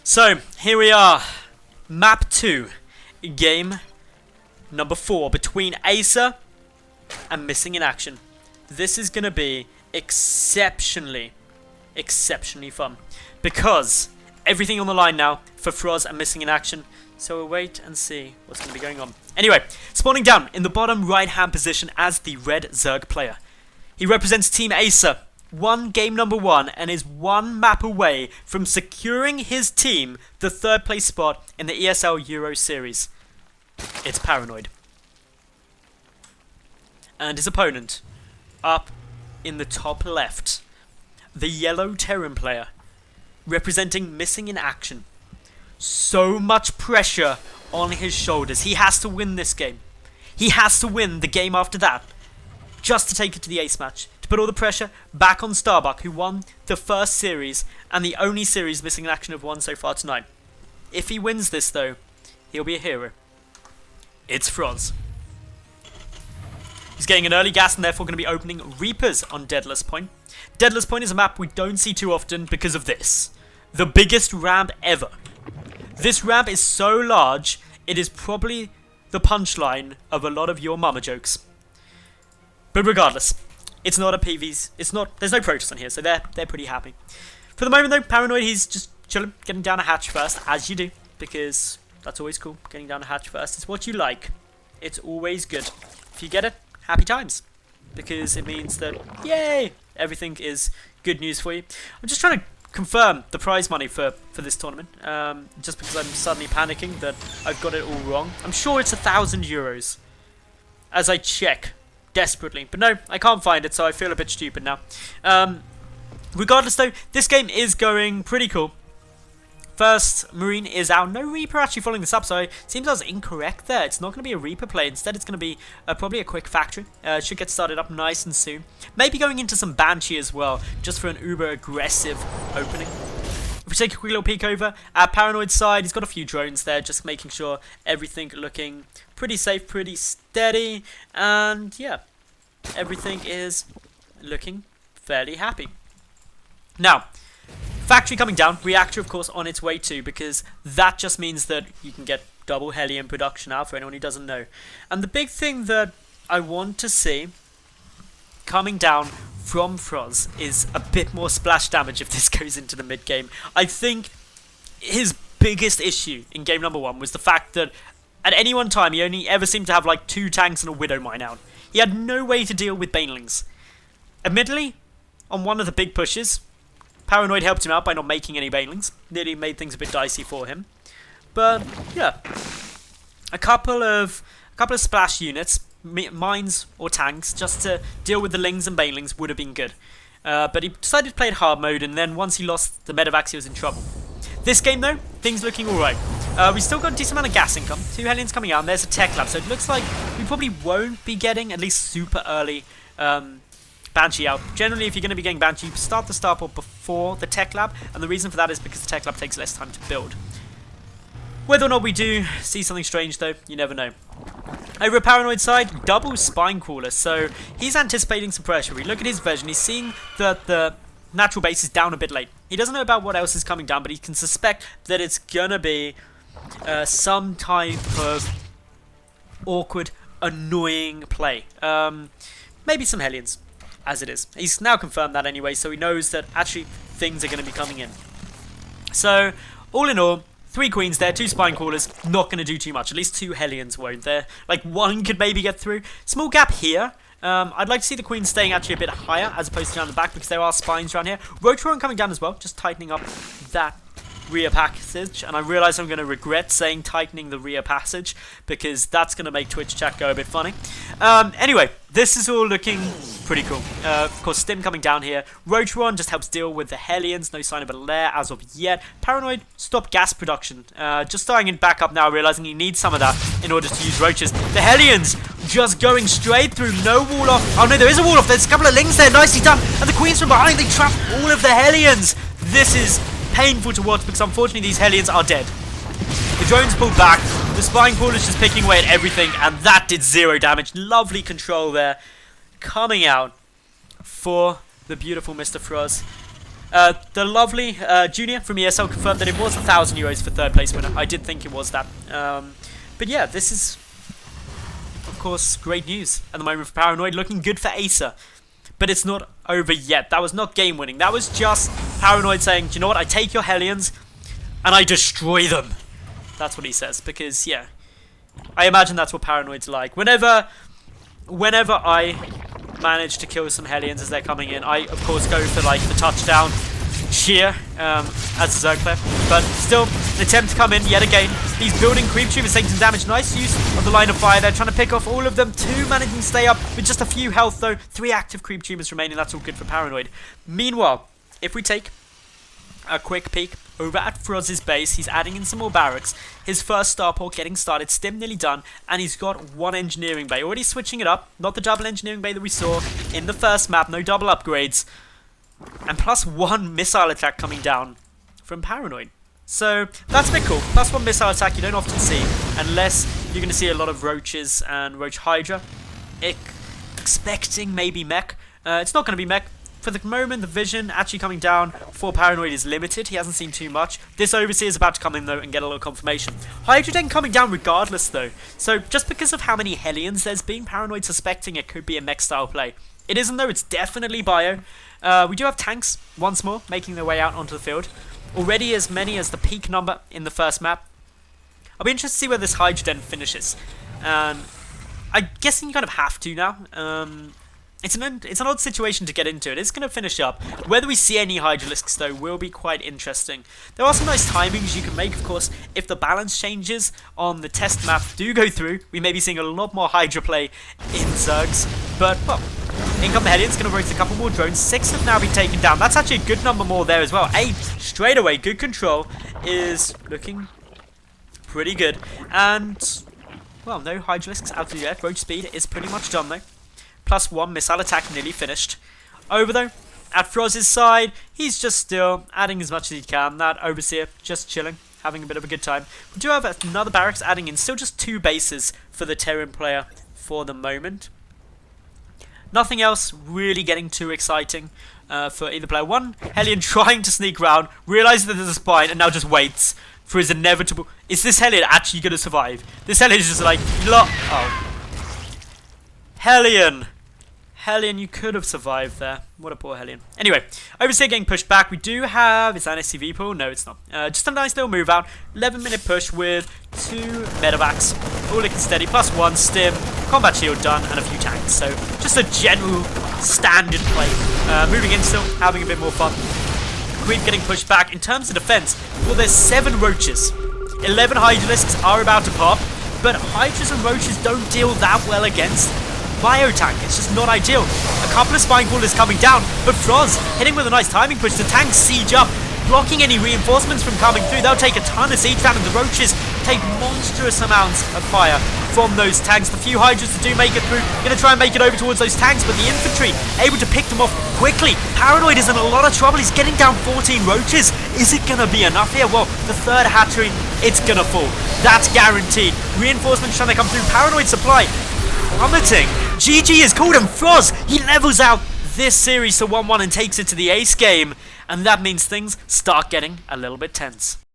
So, here we are. Map 2. Game number 4 between Acer and Missing in Action. This is going to be exceptionally fun. Because everything on the line now for Frozz and Missing in Action. So we'll wait and see what's going to be going on. Anyway, spawning down in the bottom right hand position as the red Zerg player. He represents Team Acer. Won game number 1 and is one map away from securing his team the third place spot in the ESL Euro Series. It's ParanOid. And his opponent, up in the top left, the yellow Terran player, representing Missing in Action. So much pressure on his shoulders. He has to win this game. He has to win the game after that, just to take it to the ace match. To put all the pressure back on Starbuck, who won the first series and the only series Missing in Action have won so far tonight. If he wins this though, he'll be a hero. It's Frozz. He's getting an early gas and therefore going to be opening Reapers on Deadless Point. Deadless Point is a map we don't see too often because of this. The biggest ramp ever. This ramp is so large, it is probably the punchline of a lot of your mama jokes. But regardless, it's not a PvZ. There's no protest on here, so they're pretty happy. For the moment though, ParanOid, he's just chilling, getting down a hatch first, as you do, because that's always cool. Getting down a hatch first, it's what you like. It's always good. If you get it, happy times, because it means that yay, everything is good news for you. I'm just trying to confirm the prize money for this tournament, just because I'm suddenly panicking that I've got it all wrong. I'm sure it's 1,000 euros, as I check desperately, but no, I can't find it, so I feel a bit stupid now. Regardless though, this game is going pretty cool. First Marine is out. No Reaper actually following this up, so it seems I was incorrect there. It's not going to be a Reaper play. Instead, it's going to be probably a quick factory. It should get started up nice and soon. Maybe going into some Banshee as well, just for an uber aggressive opening. If we take a quick little peek over at ParanOid's side, he's got a few drones there, just making sure everything looking pretty safe, pretty steady, and yeah, everything is looking fairly happy. Now, factory coming down, reactor of course on its way too, because that just means that you can get double helium production out for anyone who doesn't know. And the big thing that I want to see coming down from Frozz is a bit more splash damage if this goes into the mid game. I think his biggest issue in game number 1 was the fact that at any one time he only ever seemed to have like 2 tanks and a Widow Mine out. He had no way to deal with Banelings. Admittedly, on one of the big pushes, ParanOid helped him out by not making any Banelings. Nearly made things a bit dicey for him. But yeah, a couple of splash units, mines or tanks, just to deal with the Lings and Banelings would have been good. But he decided to play it hard mode, and then once he lost the medevacs, he was in trouble. This game though, things looking alright. We still got a decent amount of gas income. 2 Hellions coming out, and there's a tech lab, so it looks like we probably won't be getting at least super early Banshee out. Generally, if you're going to be getting Banshee, you start the starport before the tech lab, and the reason for that is because the tech lab takes less time to build. Whether or not we do see something strange though, you never know. Over at ParanOid's side, double spine crawler, so he's anticipating some pressure. We look at his version, he's seeing that the natural base is down a bit late. He doesn't know about what else is coming down, but he can suspect that it's gonna be some type of awkward, annoying play. Maybe some Hellions, as it is. He's now confirmed that anyway, so he knows that actually things are going to be coming in. So, all in all, 3 queens there, 2 spine crawlers, not going to do too much. At least 2 Hellions won't there. Like, 1 could maybe get through. Small gap here. I'd like to see the queens staying actually a bit higher as opposed to down the back, because there are spines around here. Rotron coming down as well, just tightening up that rear passage, and I realise I'm going to regret saying tightening the rear passage, because that's going to make Twitch chat go a bit funny. Anyway, this is all looking pretty cool. Of course, Stim coming down here. Rotron just helps deal with the Hellions, no sign of a lair as of yet. ParanOid stopped gas production, just starting in back up now, realising he needs some of that in order to use Roaches. The Hellions just going straight through, no wall off. Oh no, there is a wall off, there's a couple of Lings there, nicely done, and the Queens from behind, they trap all of the Hellions. This is painful to watch, because unfortunately these Hellions are dead. The drones pulled back, the spine crawler's just picking away at everything, and that did 0 damage. Lovely control there, coming out for the beautiful Mr. Frozz. The lovely Junior from ESL confirmed that it was €1,000 for third place winner. I did think it was that. But yeah, this is, of course, great news at the moment for ParanOid. Looking good for Acer. But it's not over yet. That was not game winning. That was just ParanOid saying, do you know what? I take your Hellions and I destroy them. That's what he says. Because, yeah, I imagine that's what ParanOid's like. Whenever I manage to kill some Hellions as they're coming in, I, of course, go for, like, the touchdown cheer as a Zerg player. But still, an attempt to come in yet again. He's building creep tubers, taking some damage. Nice use of the line of fire there, trying to pick off all of them. 2 managing to stay up with just a few health, though. 3 active creep tubers remaining. That's all good for ParanOid. Meanwhile, if we take a quick peek over at Frozz's base, he's adding in some more barracks. His first starport getting started, stim nearly done, and he's got 1 engineering bay. Already switching it up, not the double engineering bay that we saw in the first map, no double upgrades. And plus 1 missile attack coming down from ParanOid. So that's a bit cool. Plus 1 missile attack you don't often see, unless you're going to see a lot of roaches and roach hydra. Expecting maybe mech. It's not going to be mech. For the moment, the vision actually coming down for ParanOid is limited. He hasn't seen too much. This Overseer is about to come in, though, and get a little confirmation. Hydra then coming down regardless, though. So, just because of how many Hellions there's been, ParanOid suspecting it could be a mech-style play. It isn't, though. It's definitely bio. We do have tanks, once more, making their way out onto the field. Already as many as the peak number in the first map. I'll be interested to see where this Hydra den finishes. I'm guessing you kind of have to now. It's an odd situation to get into. It is going to finish up. Whether we see any Hydralisks, though, will be quite interesting. There are some nice timings you can make, of course. If the balance changes on the test map do go through, we may be seeing a lot more Hydra play in Zergs. But, well, in come the Hellions, going to rotate a couple more drones. 6 have now been taken down. That's actually a good number more there as well. 8 straight away. Good control is looking pretty good. And, well, no Hydralisks out of the air. Roach speed is pretty much done, though. Plus 1 missile attack nearly finished. Over though, at Frozz's side, he's just still adding as much as he can. That Overseer just chilling, having a bit of a good time. We do have another barracks adding in, still just 2 bases for the Terran player for the moment. Nothing else really getting too exciting for either player. 1 Hellion trying to sneak round, realizes that there's a spine, and now just waits for his inevitable. Is this Hellion actually going to survive? This Hellion is just like, oh. Hellion! Hellion, you could have survived there. What a poor Hellion. Anyway, Overseer getting pushed back. We do have... Is that an SCV pool? No, it's not. Just a nice little move out. 11-minute push with 2 medevacs. All looking steady. Plus 1 stim. Combat shield done. And a few tanks. So, just a general standard play. Moving in still. Having a bit more fun. Creep getting pushed back. In terms of defense, well, there's 7 roaches. 11 Hydralisks are about to pop. But Hydras and roaches don't deal that well against Biotank. It's just not ideal. A couple of spine crawlers coming down, but Frozz hitting with a nice timing push. The tanks siege up, blocking any reinforcements from coming through. They'll take a ton of siege damage. The roaches take monstrous amounts of fire from those tanks. The few Hydras that do make it through, gonna try and make it over towards those tanks, but the infantry able to pick them off quickly. ParanOid is in a lot of trouble. He's getting down 14 roaches. Is it gonna be enough here? Well, the 3rd hatchery, it's gonna fall. That's guaranteed. Reinforcements trying to come through. ParanOid supply plummeting. GG is called, and Frozz, he levels out this series to 1-1 and takes it to the ace game. And that means things start getting a little bit tense.